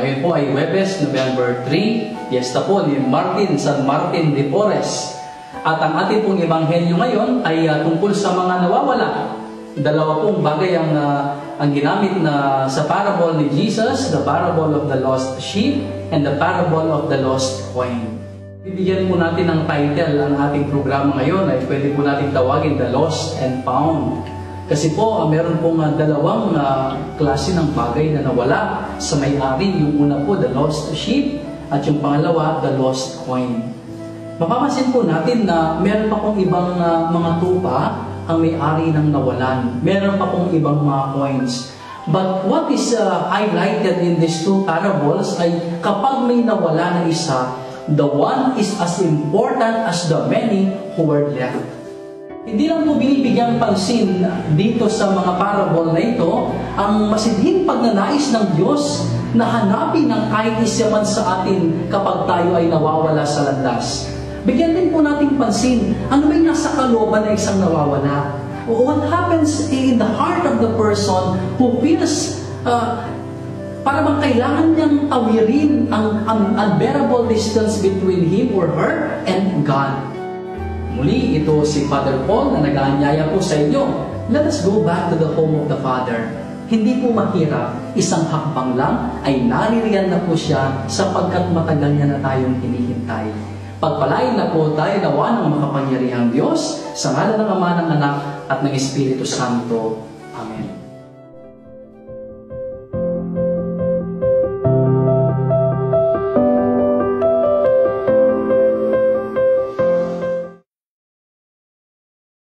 Ngayon po ay Huwebes, November 3, Fiesta po ni San Martin de Porres. At ang ating pong ebanghelyo ngayon ay tungkol sa mga nawawala. Dalawa pong bagay ang ginamit na sa parable ni Jesus, the parable of the lost sheep and the parable of the lost coin. Bibigyan po natin ng title ang ating programa ngayon ay pwede po natin tawagin The Lost and Found. Kasi po, meron pong dalawang klase ng bagay na nawala sa may-ari. Yung una po, the lost sheep, at yung pangalawa, the lost coin. Mapapansin po natin na meron pa pong ibang mga tupa ang may-ari ng nawalan. Meron pa pong ibang mga coins. But what is highlighted in these two parables ay kapag may nawala na isa, the one is as important as the many who were left. Hindi lang po binibigyang pansin dito sa mga parable na ito ang masidhing pagnanais ng Diyos na hanapin ang kahit isa man sa atin kapag tayo ay nawawala sa landas. Bigyan din po nating pansin, ano ba yung nasa kalooban na isang nawawala? What happens in the heart of the person who feels para bang kailangan niyang tawirin ang unbearable distance between him or her and God. Muli, ito si Father Paul na nag-aanyaya po sa inyo. Let us go back to the home of the Father. Hindi po mahirap, isang hakbang lang ay naririyan na po siya sapagkat matagal niya na tayong hinihintay. Pagpalain na po tayo nawa ng makapangyarihang Diyos sa ngalan ng Ama, ng Anak at ng Espiritu Santo. Amen.